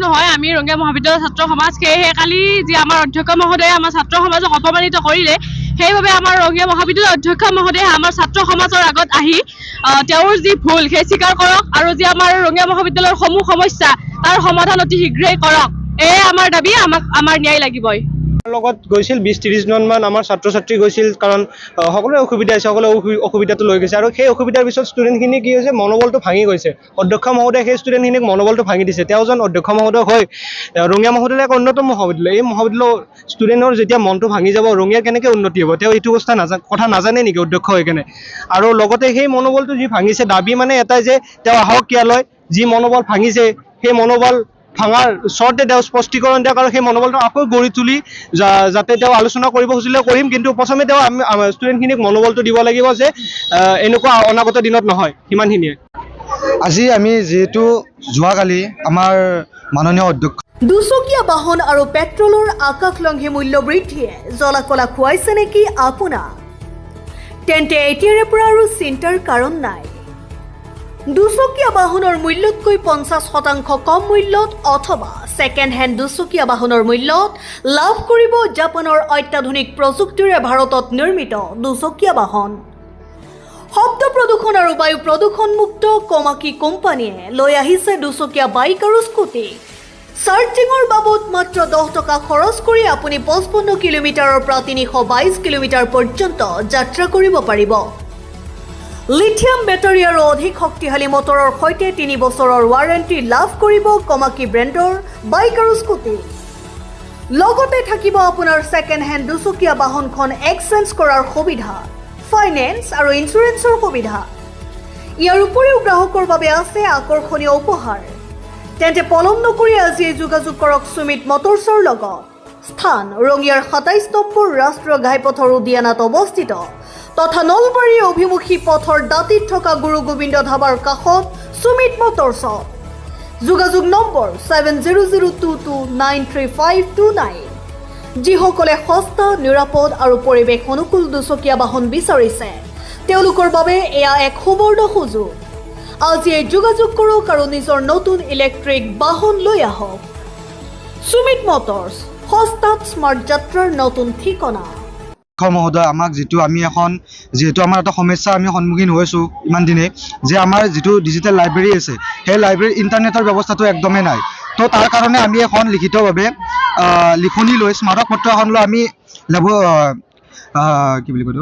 নহয়, আমি ৰঙিয়া মহাবিদ্যালয়ৰ ছাত্ৰ সমাজ। সেয়েহে কালি যি আমাৰ অধ্যক্ষ মহোদয়ে আমাৰ ছাত্ৰ সমাজক অপমানিত কৰিলে, সেইবাবে আমাৰ ৰঙিয়া মহাবিদ্যালয়ৰ অধ্যক্ষ মহোদয়ে আমাৰ ছাত্ৰ সমাজৰ আগত আহি তেওঁৰ যি ভুল সেই স্বীকাৰ কৰক আৰু যি আমাৰ ৰঙিয়া মহাবিদ্যালয়ৰ সমূহ সমস্যা তাৰ সমাধান অতি শীঘ্ৰেই কৰক। এয়ে আমাৰ দাবী, আমাৰ ন্যায় লাগিবই। লগত গৈছিল 20-30 জনমান আমাৰ ছাত্ৰ ছাত্ৰী গৈছিল, কাৰণ সকলোৰে অসুবিধা হৈছে, সকলোৱে অসুবিধাটো লৈ গৈছে আৰু সেই অসুবিধাৰ পিছত ষ্টুডেণ্টখিনি কি হৈছে, মনোবলটো ভাঙি গৈছে। অধ্যক্ষ মহোদয়ে সেই ষ্টুডেণ্টখিনিক মনোবলটো ভাঙি দিছে। তেওঁজন অধ্যক্ষ মহোদয় হয়, ৰঙিয়া মহাবিদ্যালয় এক অন্যতম মহাবিদ্যালয়। এই মহাবিদ্যালয়ৰ ষ্টুডেণ্টৰ যেতিয়া মনটো ভাঙি যাব, ৰঙিয়াৰ কেনেকৈ উন্নতি হ'ব, তেওঁ এইটো কথা নাজানে নেকি অধ্যক্ষ হৈ কেনে? আৰু লগতে সেই মনোবলটো যি ভাঙিছে, দাবী মানে এটাই যে তেওঁ আহক ইয়ালৈ, যি মনোবল ভাঙিছে সেই মনোবল ভাঙাৰ ওচৰতে তেওঁ স্পষ্টীকৰণ দিয়ক আৰু সেই মনোবলটো আকৌ গঢ়ি তুলি যাতে তেওঁ আলোচনা কৰিব খুজিলে কৰিম, কিন্তু প্ৰথমে তেওঁ ষ্টুডেণ্টখিনিক মনোবলটো দিব লাগিব যে এনেকুৱা অনাগত দিনত নহয়। সিমানখিনিয়ে। আজি আমি যিহেতু যোৱাকালি আমাৰ মাননীয় অধ্যক্ষ দুচকীয়া বাহন আৰু পেট্ৰলৰ আকাশলংঘী মূল্য বৃদ্ধিয়ে জ্বলা-কলা খুৱাইছে নেকি আপোনাক? তেন্তে এতিয়াৰে পৰা আৰু চিন্তাৰ কাৰণ নাই। দুচকীয়া বাহনৰ মূল্যতকৈ 50% কম মূল্যত অথবা ছেকেণ্ড হেণ্ড দুচকীয়া বাহনৰ মূল্যত লাভ কৰিব জাপানৰ অত্যাধুনিক প্ৰযুক্তিৰে ভাৰতত নিৰ্মিত দুচকীয়া বাহন। শব্দ প্ৰদূষণ আৰু বায়ু প্ৰদূষণমুক্ত কমাকি কোম্পানীয়ে লৈ আহিছে দুচকীয়া বাইক আৰু স্কুটি। চাৰ্জিঙৰ বাবদ মাত্ৰ 10 টকা খৰচ কৰি আপুনি 55 কিলোমিটাৰৰ পৰা 322 কিলোমিটাৰ পৰ্যন্ত যাত্ৰা কৰিব পাৰিব। লিথিয়াম বেটাৰী আৰু অধিক শক্তিশালী মটৰৰ সৈতে 3 বছৰৰ ৱাৰেণ্টি লাভ কৰিব কমাকি ব্ৰেণ্ডৰ বাইক আৰু স্কুটি। লগতে থাকিব আপোনাৰ ছেকেণ্ড হেণ্ড দুচকীয়া বাহনখন এক্সচেঞ্জ কৰাৰ সুবিধা, ফাইনেন্স আৰু ইঞ্চুৰেঞ্চৰ সুবিধা। ইয়াৰ উপৰিও গ্ৰাহকৰ বাবে আছে আকৰ্ষণীয় উপহাৰ। তেন্তে পলম নকৰি আজিয়ে যোগাযোগ কৰক সুমিত মটৰ্ছৰ লগত। স্থান ৰঙিয়াৰ 27 নম্বৰ ৰাষ্ট্ৰীয় ঘাইপথৰ উদ্যানত অৱস্থিত তথা নলবাৰী অভিমুখী পথৰ দাঁতিত থকা গুৰু গোবিন্দ ধাবাৰ কাষত সুমিত মটৰ্ছত। যোগাযোগ নম্বৰ 7002293529। যিসকলে সস্তা, নিৰাপদ আৰু পৰিৱেশ অনুকূল দুচকীয়া বাহন বিচাৰিছে, তেওঁলোকৰ বাবে এয়া এক সুবৰ্ণ সুযোগ। আজিয়ে যোগাযোগ কৰক আৰু নিজৰ নতুন ইলেক্ট্ৰিক বাহন লৈ আহক। সুমিত মটৰ্ছ, সস্তাত স্মাৰ্ট যাত্ৰাৰ নতুন ঠিকনা। মহোদয় আমাক যিহেতু আমাৰ এটা সমস্যা আমি সন্মুখীন হৈছোঁ ইমান দিনে, যে আমাৰ যিটো ডিজিটেল লাইব্ৰেৰী আছে সেই লাইব্ৰেৰীৰ ইণ্টাৰনেটৰ ব্যৱস্থাটো একদমেই নাই। তো তাৰ কাৰণে আমি এখন লিখিতভাৱে লিখনি লৈ স্মাৰক পত্ৰ এখন লৈ আমি কি বুলি কয়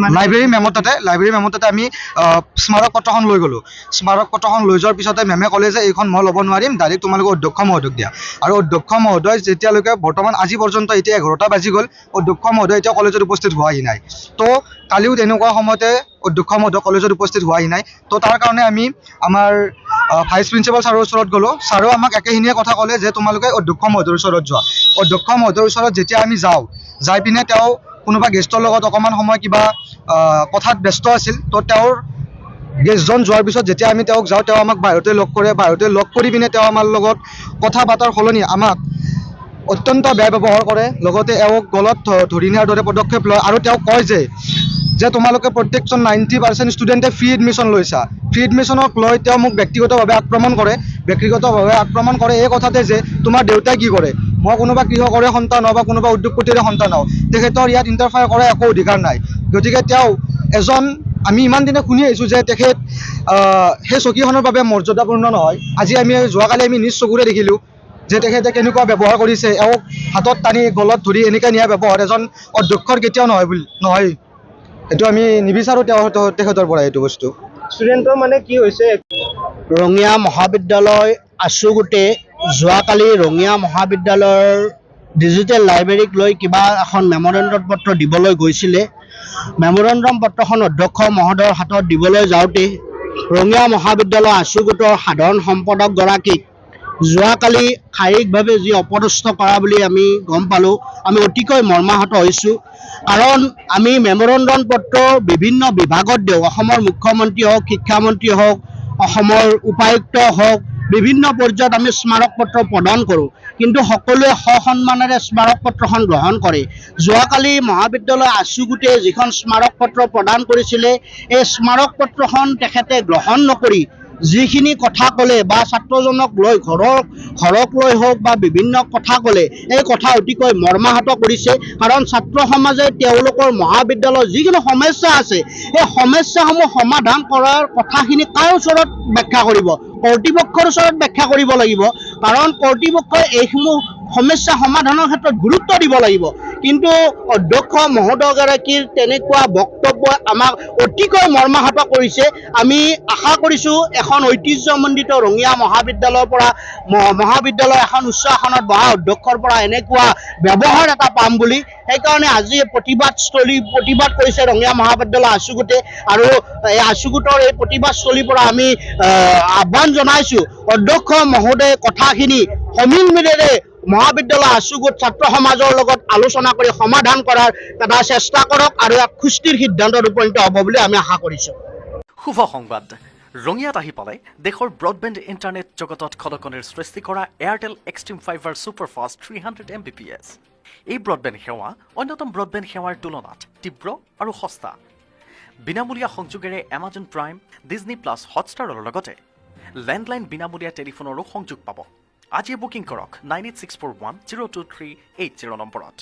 লাইব্ৰেৰী মেমৰ তাতে আমি স্মাৰক পত্ৰখন লৈ গ'লোঁ। স্মাৰক পত্ৰখন লৈ যোৱাৰ পিছতে মেমে ক'লে যে এইখন মই ল'ব নোৱাৰিম, ডাইৰেক্ট তোমালোকে অধ্যক্ষ মহোদয়ক দিয়া। আৰু অধ্যক্ষ মহোদয় যেতিয়ালৈকে বৰ্তমান আজি পৰ্যন্ত এতিয়া 11টা বাজি গ'ল, অধ্যক্ষ মহোদয় এতিয়া কলেজত উপস্থিত হোৱাহি নাই। তো কালিও তেনেকুৱা সময়তে অধ্যক্ষ মহোদয় কলেজত উপস্থিত হোৱাহি নাই। তো তাৰ কাৰণে আমি আমাৰ ভাইচ প্ৰিন্সিপাল ছাৰৰ ওচৰত গ'লোঁ। ছাৰেও আমাক একেখিনিয়ে কথা ক'লে যে তোমালোকে অধ্যক্ষ মহোদয়ৰ ওচৰত যোৱা। অধ্যক্ষ মহোদয়ৰ ওচৰত যেতিয়া আমি যাই পিনে তেওঁ কোনোবা গেষ্টৰ লগত অকণমান সময় কিবা কথাত ব্যস্ত আছিল। তো তেওঁৰ গেষ্টজন যোৱাৰ পিছত যেতিয়া আমি তেওঁক যাওঁ, তেওঁ আমাক বাহিৰতে লগ কৰে। বাহিৰতে লগ কৰি পিনে তেওঁ আমাৰ লগত কথা পতাৰ সলনি আমাক অত্যন্ত বেয়া ব্যৱহাৰ কৰে। লগতে এওঁক গলত ধৰি নিয়াৰ দৰে পদক্ষেপ লয় আৰু তেওঁ কয় যে তোমালোকে প্ৰত্যেকজন 90% ষ্টুডেণ্টে ফ্ৰী এডমিশ্যন লৈছা। ফ্ৰী এডমিশ্যনক লৈ তেওঁ মোক ব্যক্তিগতভাৱে আক্ৰমণ কৰে এই কথাতে যে তোমাৰ দেউতাই কি কৰে, মই কোনোবা কৃষকৰে সন্তান হওঁ বা কোনোবা উদ্যোগপতিৰে সন্তান হওঁ, তেখেতৰ ইয়াত ইণ্টাৰফেয়াৰ কৰাৰ একো অধিকাৰ নাই। গতিকে তেওঁ আমি ইমান দিনে শুনি আহিছোঁ যে তেখেত সেই চকীখনৰ বাবে মৰ্যাদাপূৰ্ণ নহয়। যোৱাকালি আমি নিজ চকুৰে দেখিলোঁ যে তেখেতে কেনেকুৱা ব্যৱহাৰ কৰিছে। এওঁক হাতত টানি গলত ধৰি এনেকৈ নিয়া ব্যৱহাৰ এজন অধ্যক্ষৰ কেতিয়াও নহয়। এইটো আমি নিবিচাৰোঁ তেখেতৰ পৰা এইটো বস্তু। ষ্টুডেণ্টৰ মানে কি হৈছে, ৰঙিয়া মহাবিদ্যালয় আছুগুটে যোৱাকালি ৰঙিয়া মহাবিদ্যালয়ৰ ডিজিটেল লাইব্ৰেৰীক লৈ কিবা এখন মেমৰেণ্ডম পত্ৰ দিবলৈ গৈছিলে। মেমৰেণ্ডম পত্ৰখন অধ্যক্ষ মহোদয়ৰ হাতত দিবলৈ যাওঁতে ৰঙিয়া মহাবিদ্যালয় আছুগুটৰ সাধাৰণ সম্পাদকগৰাকীক যোৱাকালি শাৰীৰিকভাৱে যি অপদস্থ কৰা বুলি আমি গম পালোঁ, আমি অতিকৈ মৰ্মাহত হৈছোঁ। কাৰণ আমি মেমৰেণ্ডম পত্ৰ বিভিন্ন বিভাগত দিওঁ, অসমৰ মুখ্যমন্ত্ৰী হওক, শিক্ষামন্ত্ৰী হওক, অসমৰ উপায়ুক্ত হওক, বিভিন্ন পৰ্যায়ত আমি স্মাৰক পত্ৰ প্ৰদান কৰোঁ, কিন্তু সকলোৱে সসন্মানেৰে স্মাৰক পত্ৰখন গ্ৰহণ কৰে। যোৱাকালি মহাবিদ্যালয় আছুগুটে যিখন স্মাৰক পত্ৰ প্ৰদান কৰিছিলে, এই স্মাৰক পত্ৰখন তেখেতে গ্ৰহণ নকৰি যিখিনি কথা ক'লে বা ছাত্ৰজনক লৈ ঘৰক লৈ হওক বা বিভিন্ন কথা ক'লে এই কথা অতিকৈ মৰ্মাহত কৰিছে কাৰণ ছাত্ৰ সমাজে তেওঁলোকৰ মহাবিদ্যালয়ৰ যিকোনো সমস্যা আছে এই সমস্যাসমূহ সমাধান কৰাৰ কথাখিনি কাৰ ওচৰত ব্যাখ্যা কৰিব কৰ্তৃপক্ষৰ ওচৰত ব্যাখ্যা কৰিব লাগিব কাৰণ কৰ্তৃপক্ষই এইসমূহ সমস্যা সমাধানৰ ক্ষেত্ৰত গুৰুত্ব দিব লাগিব কিন্তু অধ্যক্ষ মহোদয়গৰাকীৰ তেনেকুৱা বক্তব্য আমাক অতিকৈ মৰ্মাহত কৰিছে আমি আশা কৰিছোঁ এখন ঐতিহ্যমণ্ডিত ৰঙিয়া মহাবিদ্যালয়ৰ পৰা মহাবিদ্যালয় এখন উচ্চ আসনত বহা অধ্যক্ষৰ পৰা এনেকুৱা ব্যৱহাৰ এটা পাম বুলি সেইকাৰণে আজি প্ৰতিবাদ কৰিছে ৰঙিয়া মহাবিদ্যালয় আছুগোটে আৰু এই আছুগোটৰ এই প্ৰতিবাদস্থলীৰ পৰা আমি আহ্বান জনাইছোঁ অধ্যক্ষ মহোদয়ে কথাখিনি সমিলমিলেৰে মহাবিদ্যালয় আছুগোট ছাত্ৰ সমাজৰ লগত আলোচনা কৰি সমাধান কৰাৰ এটা চেষ্টা কৰক আৰু এক সুস্থিৰ সিদ্ধান্তত উপনীত হ'ব বুলি আমি আশা কৰিছোঁ শুভ সংবাদ ৰঙিয়াত আহি পালে দেশৰ ব্ৰডবেণ্ড ইণ্টাৰনেট জগতত খলকনিৰ সৃষ্টি কৰা Airtel Xstream fibre superfast 300 Mbps এই ব্ৰডবেণ্ড সেৱা অন্যতম ব্ৰডবেণ্ড সেৱাৰ তুলনাত তীব্ৰ আৰু সস্তা বিনামূলীয়া সংযোগেৰে এমাজন প্ৰাইম ডিজনি প্লাছ হটষ্টাৰৰ লগতে লেণ্ডলাইন বিনামূলীয়া টেলিফোনৰো সংযোগ পাব আজিয়ে বুকিং কৰক 9864102380 নম্বৰত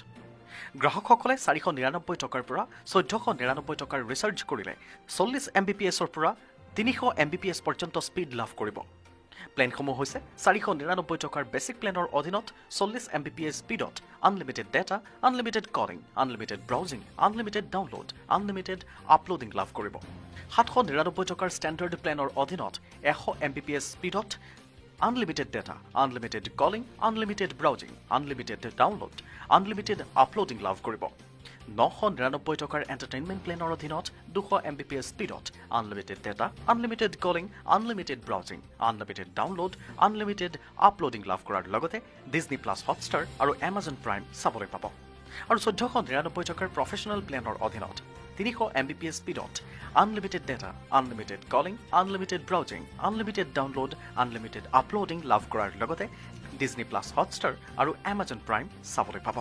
গ্ৰাহকসকলে 499 টকাৰ পৰা 1499 টকাৰ ৰিচাৰ্জ কৰিলে 40 Mbps-ৰ পৰা 300 Mbps পৰ্যন্ত স্পীড লাভ কৰিব প্লেনসমূহ হৈছে 499 টকাৰ বেছিক প্লেনৰ অধীনত 40 Mbps স্পীডত unlimited data unlimited calling unlimited browsing unlimited download unlimited uploading লাভ কৰিব 799 টকাৰ ষ্টেণ্ডাৰ্ড প্লেনৰ অধীনত 100 Mbps স্পীডত unlimited data, unlimited calling, unlimited browsing, unlimited download, unlimited uploading লাভ কৰিব 999 টকাৰ এণ্টাৰটেইনমেণ্ট প্লেনৰ অধীনত 200 Mbps স্পীডত unlimited data, unlimited calling, unlimited browsing, unlimited download, unlimited uploading লাভ কৰাৰ লগতে ডিজনি প্লাছ হটষ্টাৰ আৰু এমাজন প্ৰাইম চাবলৈ পাব আৰু 1499 টকাৰ প্ৰফেচনেল প্লেনৰ অধীনত 300 Mbps স্পীডত unlimited data, unlimited calling, unlimited browsing, unlimited download, unlimited uploading লাভ কৰাৰ লগতে ডিজনি প্লাছ হটষ্টাৰ আৰু এমাজন প্ৰাইম চাবলৈ পাব